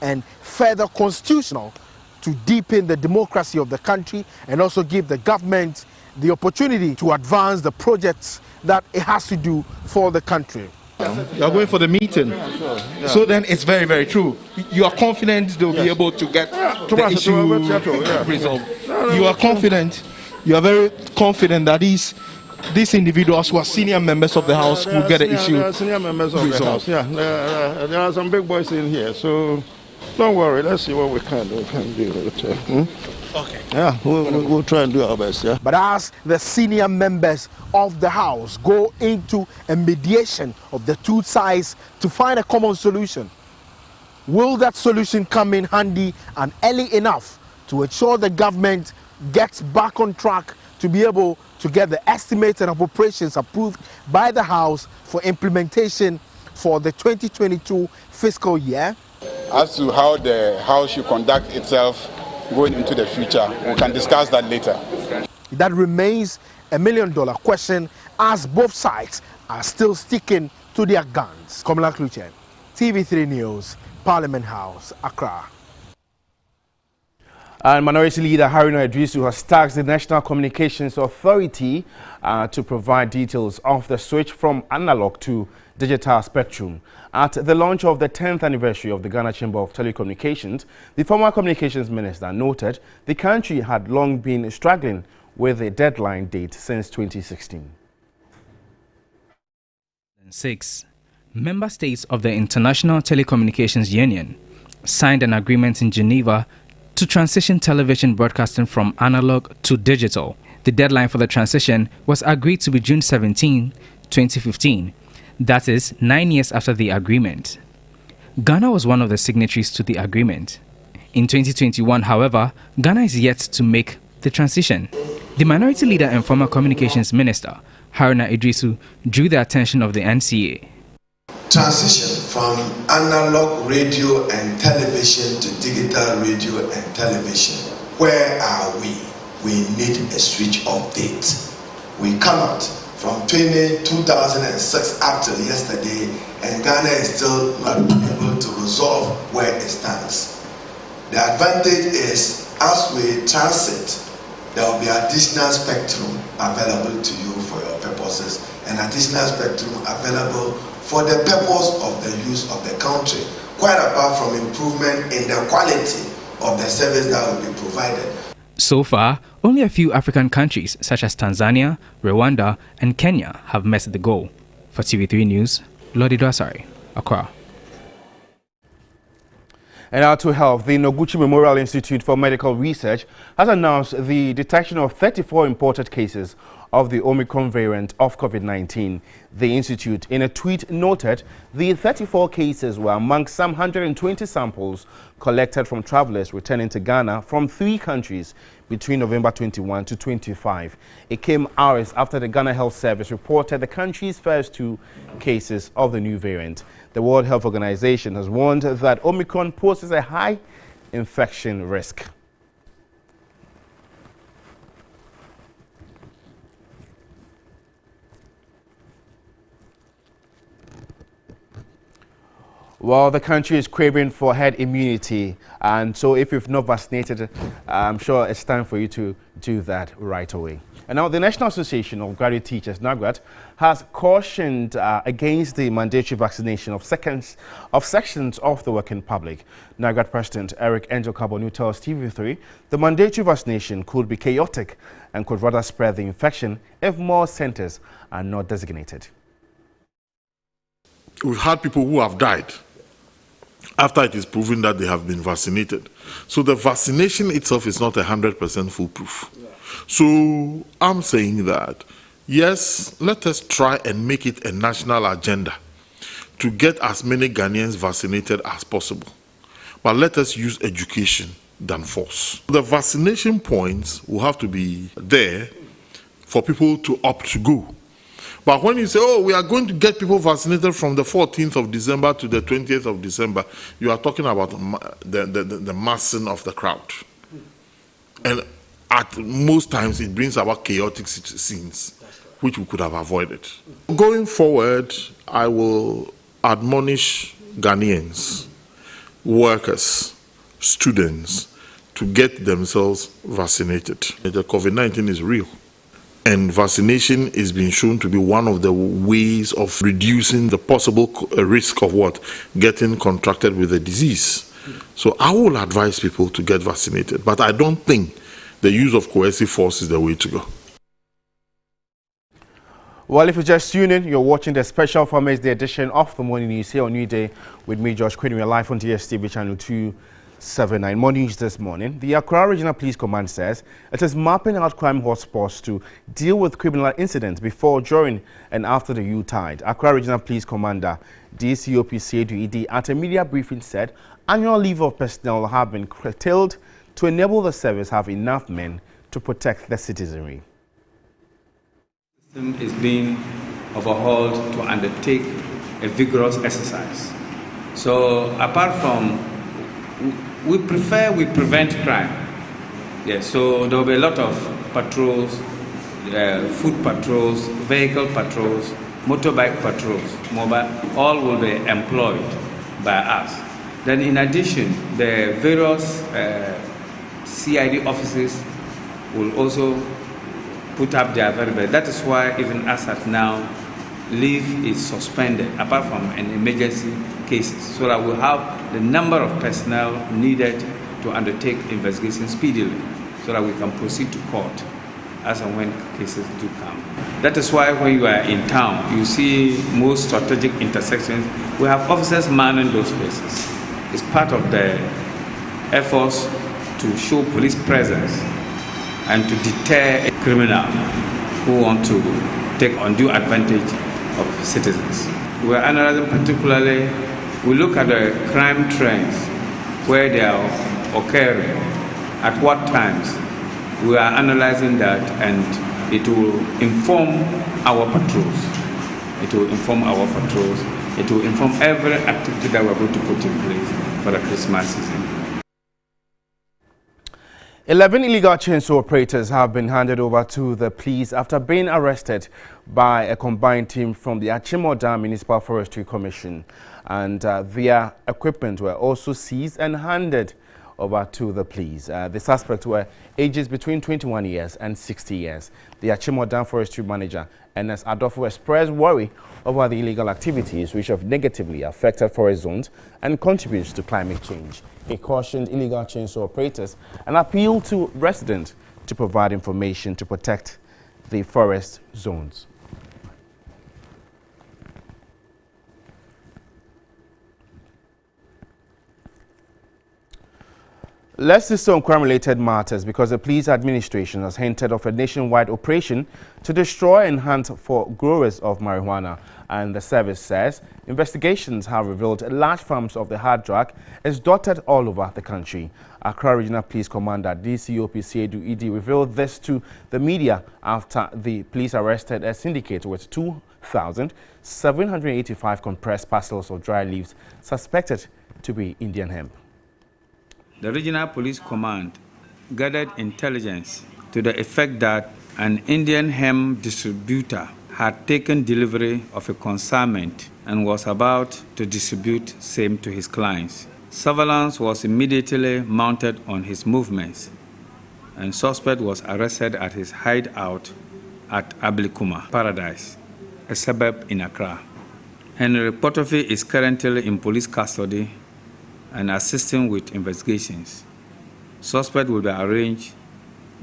and further constitutional to deepen the democracy of the country and also give the government the opportunity to advance the projects that it has to do for the country. You are going for the meeting, yeah. So then it's very, very true. You are confident they'll be able to get the issue resolved. You are confident. You are very confident that these individuals who are senior members of the House will get the issue senior members of resolved. The House. Yeah, there are some big boys in here, so don't worry. Let's see what we can do. Okay. Yeah, we'll try and do our best. Yeah. But as the senior members of the House go into a mediation of the two sides to find a common solution, will that solution come in handy and early enough to ensure the government gets back on track to be able to get the estimates and appropriations approved by the House for implementation for the 2022 fiscal year? As to how the House should conduct itself going into the future, we can discuss that later. That remains $1 million question as both sides are still sticking to their guns. Komala Kluche, TV3 News, Parliament House, Accra. And Minority Leader Haruna Iddrisu has tasked the National Communications Authority to provide details of the switch from analog to digital spectrum. At the launch of the 10th anniversary of the Ghana Chamber of Telecommunications, the former Communications Minister noted the country had long been struggling with a deadline date since 2016. 6. Member states of the International Telecommunications Union signed an agreement in Geneva to transition television broadcasting from analog to digital. The deadline for the transition was agreed to be June 17, 2015. That is 9 years after the agreement. Ghana was one of the signatories to the agreement. In 2021, however, Ghana is yet to make the transition. The Minority Leader and former Communications Minister, Haruna Iddrisu, drew the attention of the NCA. Transition from analog radio and television to digital radio and television. Where are we? We need a switch of date. We cannot. From 2006 up till yesterday, and Ghana is still not able to resolve where it stands. The advantage is, as we transit, there will be additional spectrum available to you for your purposes, and additional spectrum available for the purpose of the use of the country, quite apart from improvement in the quality of the service that will be provided. So far, only a few African countries such as Tanzania, Rwanda, and Kenya have met the goal. For TV3 News, Lodi Dwasari, Accra. And now to health, the Noguchi Memorial Institute for Medical Research has announced the detection of 34 imported cases of the Omicron variant of COVID-19. The institute, in a tweet, noted the 34 cases were among some 120 samples collected from travelers returning to Ghana from 3 countries between November 21 to 25. It came hours after the Ghana Health Service reported the country's first 2 cases of the new variant. The World Health Organization has warned that Omicron poses a high infection risk. Well, the country is craving for herd immunity, and so if you've not vaccinated, I'm sure it's time for you to do that right away. And now the National Association of Graduate Teachers, NAGRAT, has cautioned against the mandatory vaccination of sections of the working public. NAGRAT President Eric Angel Kabonu tells TV3 the mandatory vaccination could be chaotic and could rather spread the infection if more centers are not designated. We've had people who have died after it is proven that they have been vaccinated. So the vaccination itself is not 100% foolproof. Yeah. So I'm saying that, yes, let us try and make it a national agenda to get as many Ghanaians vaccinated as possible. But let us use education than force. The vaccination points will have to be there for people to opt to go. But when you say, oh, we are going to get people vaccinated from the 14th of December to the 20th of December, you are talking about the massing of the crowd. And at most times, it brings about chaotic scenes, which we could have avoided. Going forward, I will admonish Ghanaians workers, students to get themselves vaccinated. The COVID-19 is real, and vaccination is being shown to be one of the ways of reducing the possible risk of getting contracted with the disease. So I will advise people to get vaccinated, but I don't think the use of coercive force is the way to go. Well, if you're just tuning in, you're watching the special Farmers Day edition of the Morning News here on New Day with me, Josh Quinn. We're live on DSTV channel 279. Morning News this morning. The Accra Regional Police Command says it is mapping out crime hotspots to deal with criminal incidents before, during, and after the Yuletide. Accra Regional Police Commander DCOP Seydou Idi at a media briefing said annual leave of personnel have been curtailed to enable the service have enough men to protect the citizenry. The system is being overhauled to undertake a vigorous exercise. So apart from, we prevent crime. Yes, so there will be a lot of patrols, foot patrols, vehicle patrols, motorbike patrols, mobile, all will be employed by us. Then in addition, the various CID offices will also put up their availability. That is why even as at now, leave is suspended, apart from an emergency cases, so that we have the number of personnel needed to undertake investigations speedily, so that we can proceed to court as and when cases do come. That is why when you are in town, you see most strategic intersections, we have officers manning those places. It's part of the efforts to show police presence and to deter a criminal who want to take undue advantage of citizens. We are analyzing particularly, we look at the crime trends, where they are occurring, at what times. We are analyzing that, and it will inform our patrols. It will inform our patrols. It will inform every activity that we're going to put in place for the Christmas season. 11 illegal chainsaw operators have been handed over to the police after being arrested by a combined team from the Achimota Municipal Forestry Commission, and their equipment were also seized and handed over to the police. The suspects were ages between 21 years and 60 years. The Achimota Forestry Manager, Ernest Adolfo, expressed worry over the illegal activities which have negatively affected forest zones and contributes to climate change. He cautioned illegal chainsaw operators and appealed to residents to provide information to protect the forest zones. Let's see some crime-related matters, because the police administration has hinted of a nationwide operation to destroy and hunt for growers of marijuana. And the service says investigations have revealed large farms of the hard drug is dotted all over the country. Accra Regional Police Commander DCOP Seydou Idi revealed this to the media after the police arrested a syndicate with 2,785 compressed parcels of dry leaves suspected to be Indian hemp. The Regional Police Command gathered intelligence to the effect that an Indian hemp distributor had taken delivery of a consignment and was about to distribute same to his clients. Surveillance was immediately mounted on his movements, and suspect was arrested at his hideout at Ablikuma Paradise, a suburb in Accra. Henry Potofi is currently in police custody and assisting with investigations. Suspect will be arraigned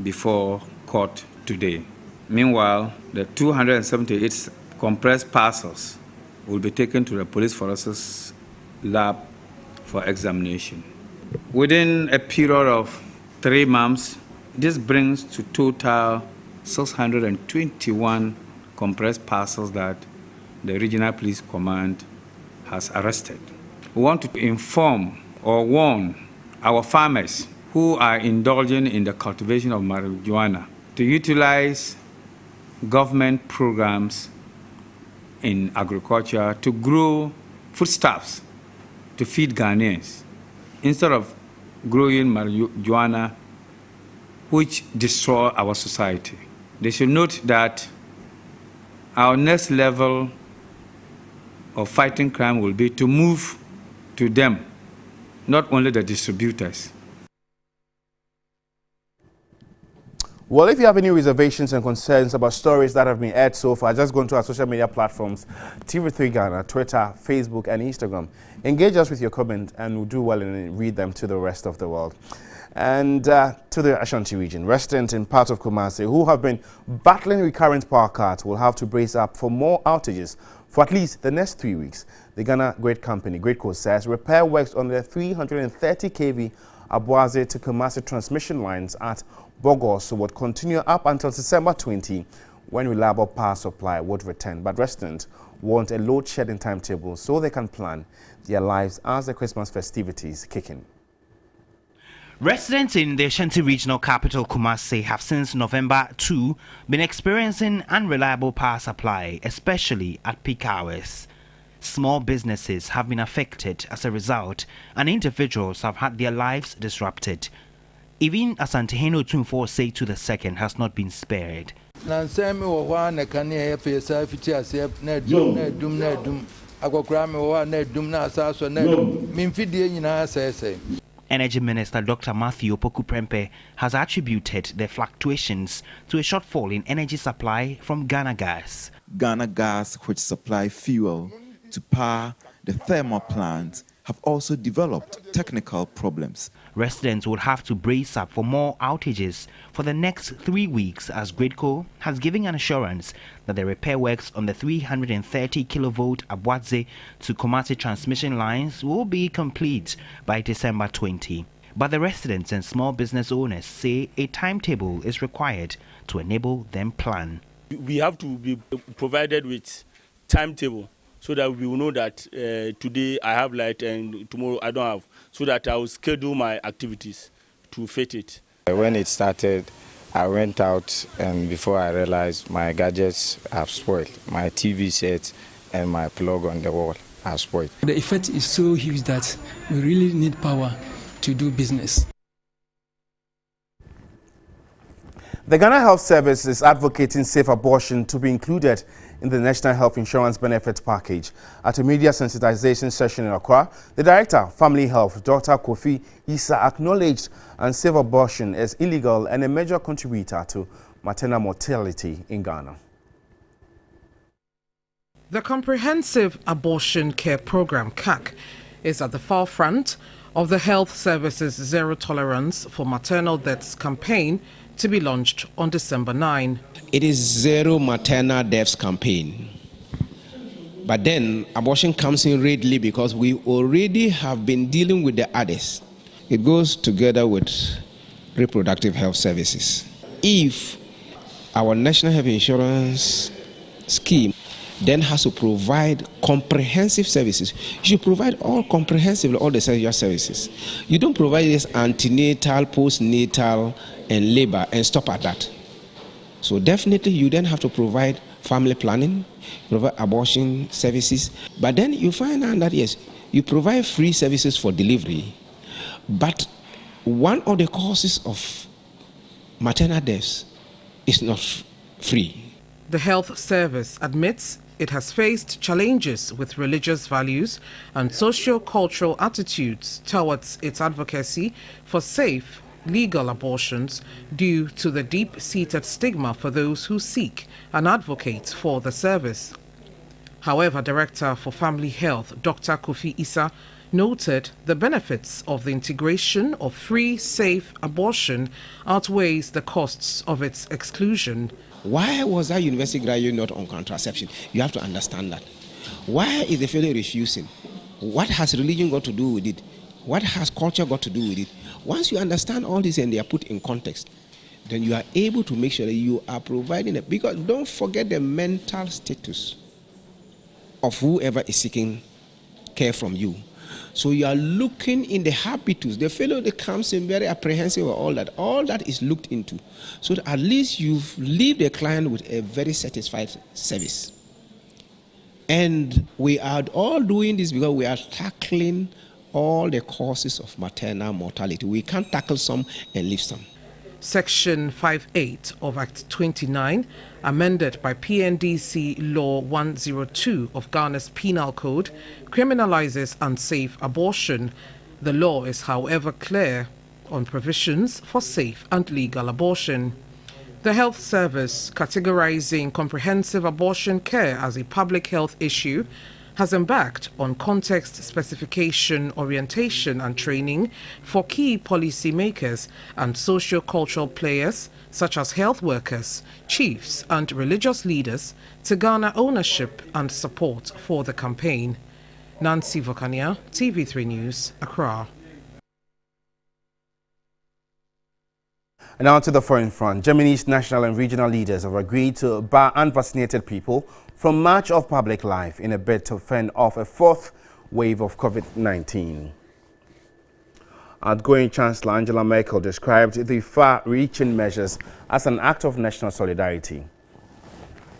before court today. Meanwhile, the 278 compressed parcels will be taken to the police forensics lab for examination. Within a period of 3 months, this brings to total 621 compressed parcels that the Regional Police Command has arrested. We want to inform or warn our farmers who are indulging in the cultivation of marijuana to utilize government programs in agriculture to grow foodstuffs to feed Ghanaians instead of growing marijuana, which destroy our society. They should note that our next level of fighting crime will be to move to them not only the distributors. Well, if you have any reservations and concerns about stories that have been aired so far, just go into our social media platforms, TV3 Ghana, Twitter, Facebook, and Instagram. Engage us with your comment, and we'll do well and read them to the rest of the world. And to the Ashanti region, residents in part of Kumasi who have been battling recurrent power cuts will have to brace up for more outages for at least the next 3 weeks. The Ghana Grid Company, Gridco, says repair works on the 330 kV Abuaze to Kumasi transmission lines at Bogos would continue up until December 20, when reliable power supply would return. But residents want a load shedding timetable so they can plan their lives as the Christmas festivities kick in. Residents in the Ashanti regional capital Kumasi have since November 2 been experiencing unreliable power supply, especially at peak hours. Small businesses have been affected as a result, and individuals have had their lives disrupted. Even Asantehene Otumfuo Osei to the second has not been spared. Energy Minister Dr. Matthew Opoku Prempeh has attributed the fluctuations to a shortfall in energy supply from Ghana Gas. Ghana Gas, which supply fuel to power the thermal plants, have also developed technical problems. Residents would have to brace up for more outages for the next 3 weeks, as Gridco has given an assurance that the repair works on the 330 kilovolt Abuaze to Kumasi transmission lines will be complete by December 20. But the residents and small business owners say a timetable is required to enable them plan. We have to be provided with timetable, so that we will know that today I have light and tomorrow I don't have, so that I will schedule my activities to fit it. When it started, I went out, and before I realized my gadgets have spoiled. My TV set and my plug on the wall are spoiled. The effect is so huge that we really need power to do business. The Ghana Health Service is advocating safe abortion to be included in the National Health Insurance Benefits Package. At a media sensitization session in Accra, the Director of Family Health, Dr. Kofi Issa, acknowledged safe abortion is illegal and a major contributor to maternal mortality in Ghana. The Comprehensive Abortion Care Program, CAC, is at the forefront of the Health Service's Zero Tolerance for Maternal Deaths campaign, to be launched on December 9. It is Zero Maternal Deaths campaign. But then abortion comes in readily because we already have been dealing with the others. It goes together with reproductive health services. If our National Health Insurance scheme then has to provide comprehensive services, you should provide all the sexual services. You don't provide this antenatal, postnatal, and labor and stop at that. So definitely you then have to provide family planning, provide abortion services, but then you find out that yes, you provide free services for delivery, but one of the causes of maternal deaths is not free. The health service admits it has faced challenges with religious values and socio-cultural attitudes towards its advocacy for safe, legal abortions due to the deep-seated stigma for those who seek and advocate for the service. However, Director for Family Health, Dr. Kofi Issa, noted the benefits of the integration of free, safe abortion outweighs the costs of its exclusion. Why was that university graduate not on contraception? You have to understand that. Why is the fellow refusing? What has religion got to do with it? What has culture got to do with it? Once you understand all this and they are put in context, then you are able to make sure that you are providing it. Because don't forget the mental status of whoever is seeking care from you. So you are looking in the habitus. The fellow that comes in very apprehensive of all that is looked into. So that at least you've leave the client with a very satisfied service. And we are all doing this because we are tackling all the causes of maternal mortality. We can't tackle some and leave some. Section 58 of Act 29, amended by PNDC Law 102 of Ghana's Penal Code, criminalizes unsafe abortion The law is, however, clear on provisions for safe and legal abortion. The Health Service, categorizing comprehensive abortion care as a public health issue, has embarked on context specification, orientation and training for key policymakers and socio-cultural players such as health workers, chiefs and religious leaders to garner ownership and support for the campaign. Nancy Vokania, TV3 News, Accra. And now to the foreign front. Germany's national and regional leaders have agreed to bar unvaccinated people from much of public life in a bid to fend off a fourth wave of COVID-19. Outgoing Chancellor Angela Merkel described the far-reaching measures as an act of national solidarity.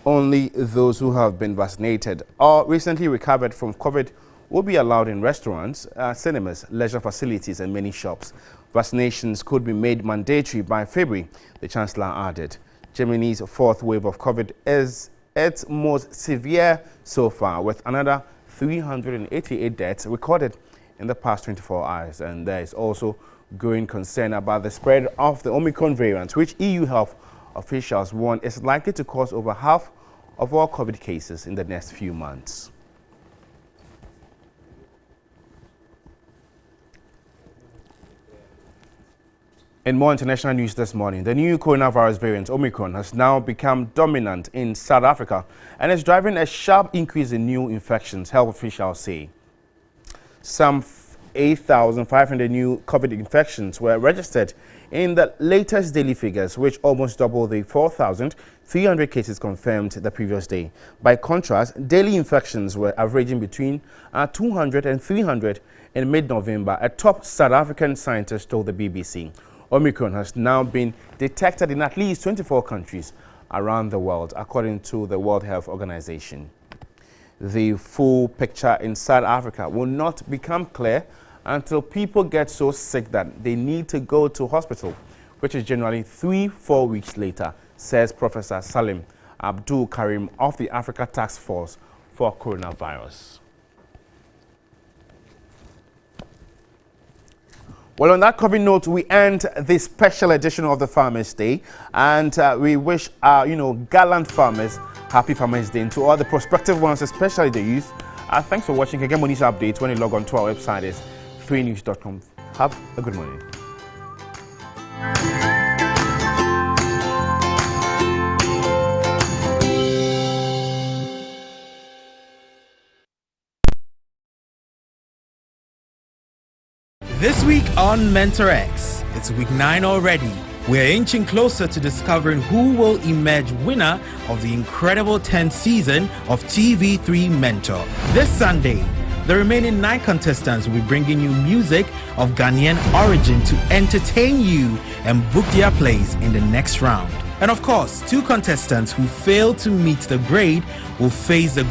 Only those who have been vaccinated or recently recovered from COVID will be allowed in restaurants, cinemas, leisure facilities and many shops. Vaccinations could be made mandatory by February, the Chancellor added. Germany's fourth wave of COVID is its most severe so far, with another 388 deaths recorded in the past 24 hours. And there is also growing concern about the spread of the Omicron variant, which EU health officials warn is likely to cause over half of all COVID cases in the next few months. In more international news this morning, the new coronavirus variant Omicron has now become dominant in South Africa and is driving a sharp increase in new infections, health officials say. Some 8,500 new COVID infections were registered in the latest daily figures, which almost double the 4,300 cases confirmed the previous day. By contrast, daily infections were averaging between 200 and 300 in mid-November, a top South African scientist told the BBC. Omicron has now been detected in at least 24 countries around the world, according to the World Health Organization. The full picture in South Africa will not become clear until people get so sick that they need to go to hospital, which is generally 3-4 weeks later, says Professor Salim Abdul Karim of the Africa Task Force for Coronavirus. Well, on that COVID note, we end this special edition of the Farmers' Day, and we wish our, gallant farmers happy Farmers' Day, and to all the prospective ones, especially the youth. Thanks for watching. You can get more news updates when you log on to our website, is 3news.com. Have a good morning. This week on Mentor X, it's week 9 already. We're inching closer to discovering who will emerge winner of the incredible 10th season of TV3 Mentor. This Sunday, the remaining 9 contestants will be bringing you music of Ghanaian origin to entertain you and book their place in the next round. And of course, 2 contestants who fail to meet the grade will face the